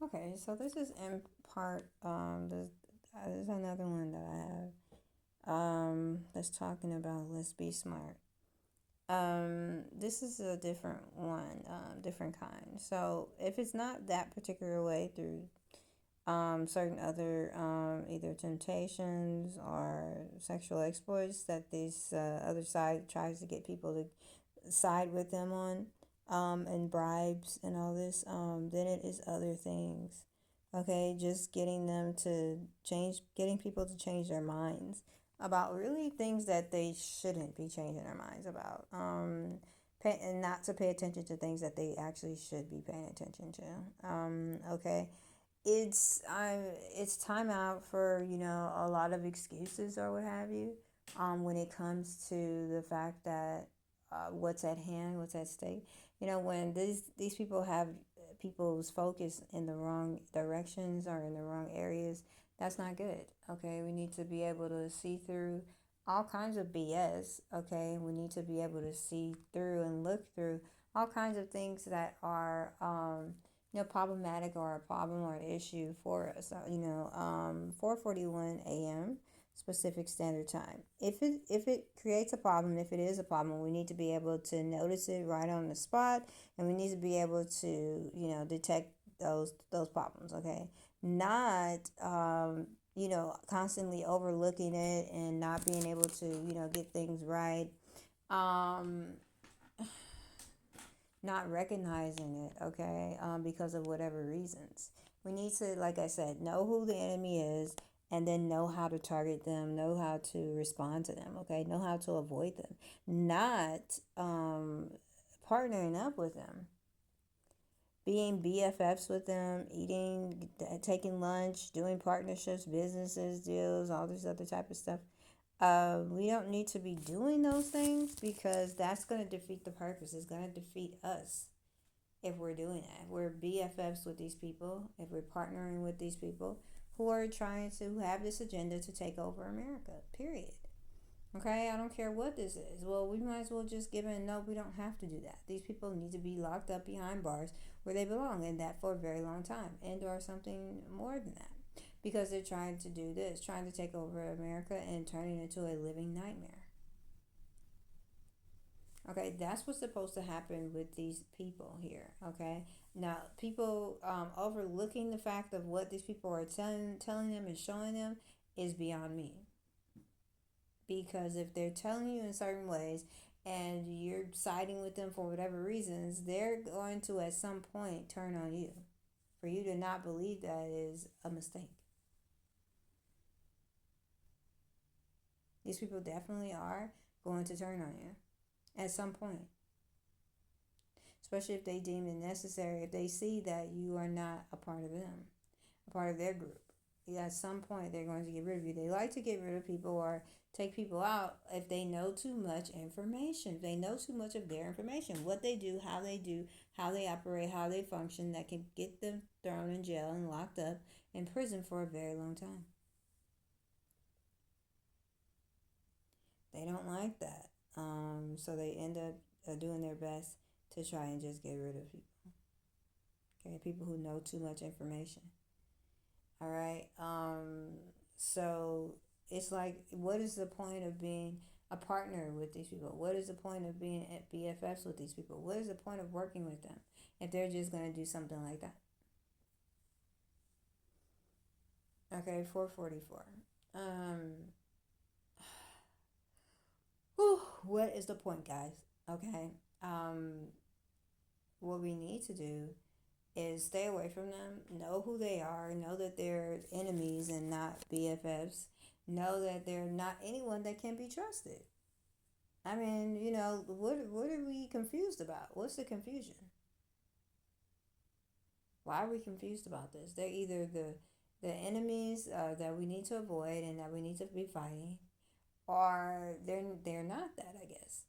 Okay, so this is in part. There's another one that I have. That's talking about let's be smart. This is a different one, different kind. So if it's not that particular way through certain other either temptations or sexual exploits that this other side tries to get people to side with them on, and bribes and all this, then it is other things. Okay, just getting them to change, getting people to change their minds about really things that they shouldn't be changing their minds about. And not to pay attention to things that they actually should be paying attention to. Okay, it's time out for a lot of excuses or what have you, when it comes to the fact that what's at hand, what's at stake. When these people have people's focus in the wrong directions or in the wrong areas, that's not good. Okay, we need to be able to see through all kinds of BS. Okay, we need to be able to see through and look through all kinds of things that are problematic or a problem or an issue for us. 4:41 a.m. Pacific Standard Time. If it creates a problem, if it is a problem, we need to be able to notice it right on the spot, and we need to be able to detect those problems. Okay, not constantly overlooking it and not being able to get things right. Um, Not recognizing it, okay, because of whatever reasons. We need to, like I said, know who the enemy is and then know how to target them, know how to respond to them, okay, know how to avoid them, not partnering up with them, being BFFs with them, eating, taking lunch, doing partnerships, businesses, deals, all this other type of stuff. We don't need to be doing those things because that's going to defeat the purpose. It's going to defeat us if we're doing that. If we're BFFs with these people, if we're partnering with these people who are trying to have this agenda to take over America, period. Okay, I don't care what this is. Well, we might as well just give in. No, we don't have to do that. These people need to be locked up behind bars where they belong, and that for a very long time, and or something more than that, because they're trying to do this, trying to take over America and turn it into a living nightmare. Okay, that's what's supposed to happen with these people here. Okay, now people overlooking the fact of what these people are telling them and showing them is beyond me. Because if they're telling you in certain ways and you're siding with them for whatever reasons, they're going to at some point turn on you. For you to not believe that is a mistake. These people definitely are going to turn on you at some point, especially if they deem it necessary, if they see that you are not a part of them, a part of their group. Yeah, at some point they're going to get rid of you. They like to get rid of people or take people out if they know too much information. If they know too much of their information, what they do, how they operate, how they function, that can get them thrown in jail and locked up in prison for a very long time. They don't like that. So they end up doing their best to try and just get rid of people. Okay, people who know too much information. All right. So it's like, what is the point of being a partner with these people? What is the point of being at BFFs with these people? What is the point of working with them if they're just going to do something like that? Okay, 444. Um, what is the point, guys? Okay. Um, what we need to do is stay away from them, know who they are, know that they're enemies and not BFFs, know that they're not anyone that can be trusted. I mean, what are we confused about? What's the confusion? Why are we confused about this? They're either the enemies that we need to avoid and that we need to be fighting, or they're not that, I guess.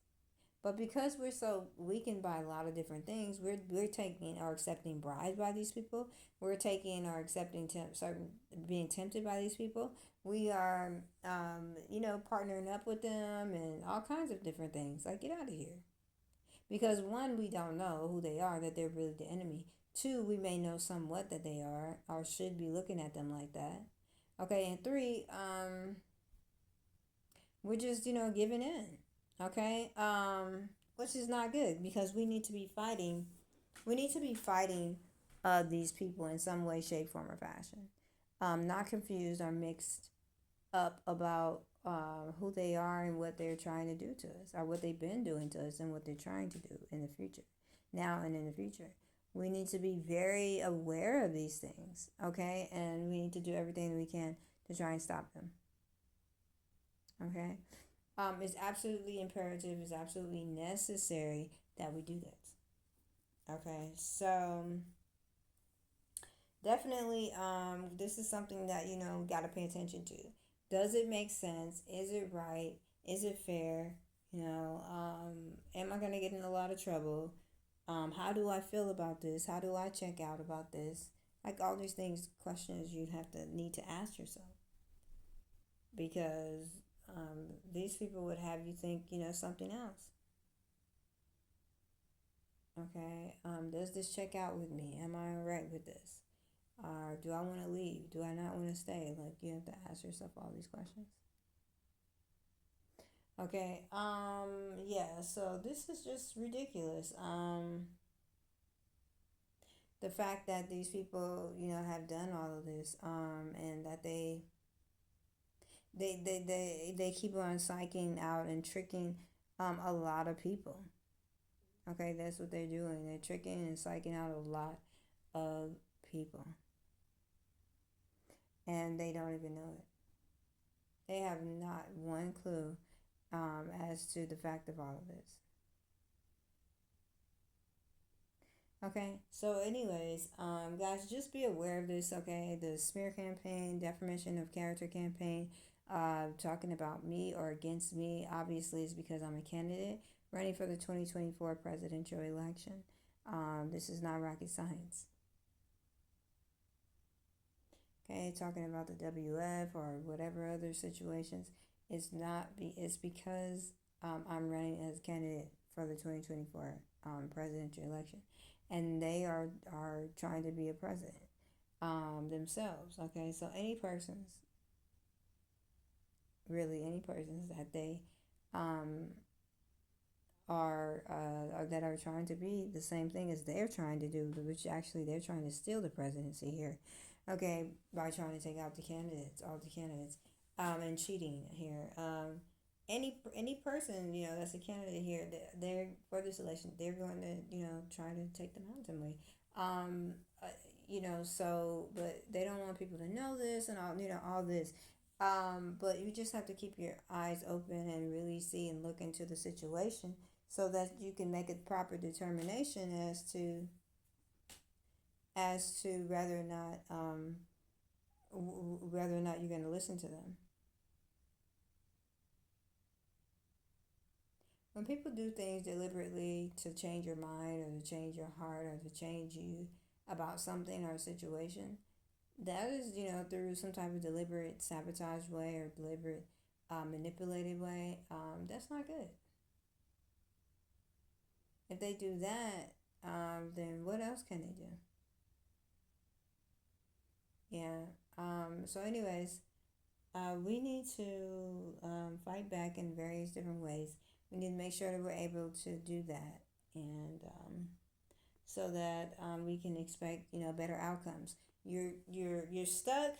But because we're so weakened by a lot of different things, we're taking or accepting bribes by these people. We're taking or accepting certain being tempted by these people. We are, partnering up with them and all kinds of different things. Like, get out of here. Because one, we don't know who they are, that they're really the enemy. Two, we may know somewhat that they are or should be looking at them like that. Okay, and three, we're just, giving in. Okay, which is not good because we need to be fighting. We need to be fighting these people in some way, shape, form, or fashion. Not confused or mixed up about who they are and what they're trying to do to us, or what they've been doing to us and what they're trying to do in the future, now and in the future. We need to be very aware of these things, okay? And we need to do everything that we can to try and stop them, okay? It's absolutely imperative, it's absolutely necessary that we do this, okay? So, definitely, this is something that, got to pay attention to. Does it make sense? Is it right? Is it fair? Am I going to get in a lot of trouble? How do I feel about this? How do I check out about this? Like all these things, questions you have to need to ask yourself, because these people would have you think, something else. Okay, does this check out with me? Am I alright with this? Or do I want to leave? Do I not want to stay? Like, you have to ask yourself all these questions. Okay, yeah, so this is just ridiculous. The fact that these people, have done all of this, and that they keep on psyching out and tricking a lot of people. Okay, that's what they're doing. They're tricking and psyching out a lot of people, and they don't even know it. They have not one clue as to the fact of all of this. Okay, so anyways, guys, just be aware of this. Okay, the smear campaign, defamation of character campaign, talking about me or against me, obviously is because I'm a candidate running for the 2024 presidential election. This is not rocket science. Okay, talking about the WF or whatever other situations, it's because I'm running as a candidate for the 2024 presidential election, and they are trying to be a president themselves. Okay, so any persons, really any persons that they um, that are trying to be the same thing as they're trying to do, which actually they're trying to steal the presidency here, okay, by trying to take out all the candidates, and cheating here. Any person, that's a candidate here, they're for this election, they're going to, try to take them out some way. Um, uh, so, but they don't want people to know this and all, all this. But you just have to keep your eyes open and really see and look into the situation so that you can make a proper determination as to whether or not you're going to listen to them. When people do things deliberately to change your mind or to change your heart or to change you about something or a situation, that is, through some type of deliberate sabotage way or deliberate manipulated way, that's not good. If they do that, then what else can they do? Yeah. So, anyways, we need to fight back in various different ways. We need to make sure that we're able to do that, and so that we can expect, better outcomes. You're stuck,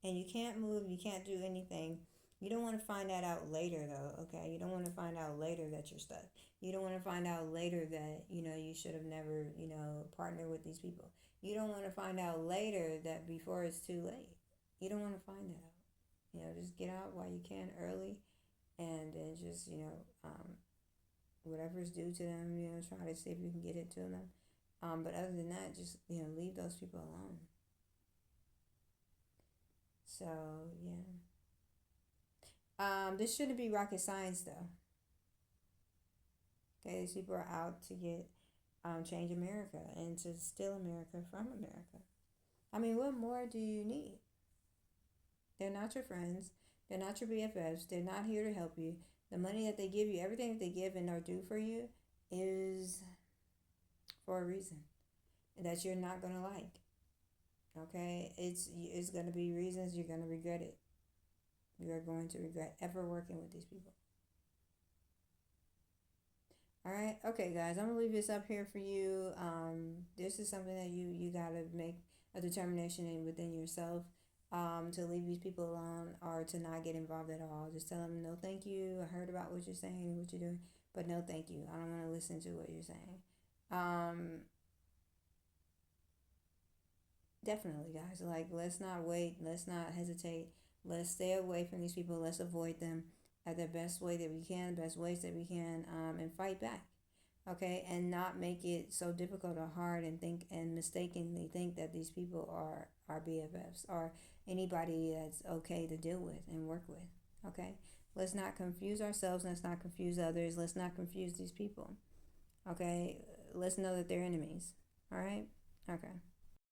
and you can't move. You can't do anything. You don't want to find that out later, though. Okay, you don't want to find out later that you're stuck. You don't want to find out later that you should have never partnered with these people. You don't want to find out later that before it's too late. You don't want to find that out. Just get out while you can early, and then just whatever's due to them, try to see if you can get it to them. But other than that, just leave those people alone. So yeah. This shouldn't be rocket science though. Okay, these people are out to get change America and to steal America from America. I mean, what more do you need? They're not your friends. They're not your BFFs. They're not here to help you. The money that they give you, everything that they give and are do for you, is for a reason. that you're not going to like. Okay, it's going to be reasons you're going to regret it. You are going to regret ever working with these people. All right, okay, guys, I'm gonna leave this up here for you. This is something that you gotta make a determination in within yourself. To leave these people alone or to not get involved at all. Just tell them no, thank you. I heard about what you're saying and what you're doing, but no, thank you. I don't want to listen to what you're saying. Um, Definitely, guys. Like, let's not wait. Let's not hesitate. Let's stay away from these people. Let's avoid them at the best way that we can, best ways that we can, and fight back. Okay, and not make it so difficult or hard and think and mistakenly think that these people are our BFFs or anybody that's okay to deal with and work with. Okay, let's not confuse ourselves. Let's not confuse others. Let's not confuse these people. Okay, let's know that they're enemies. All right. Okay.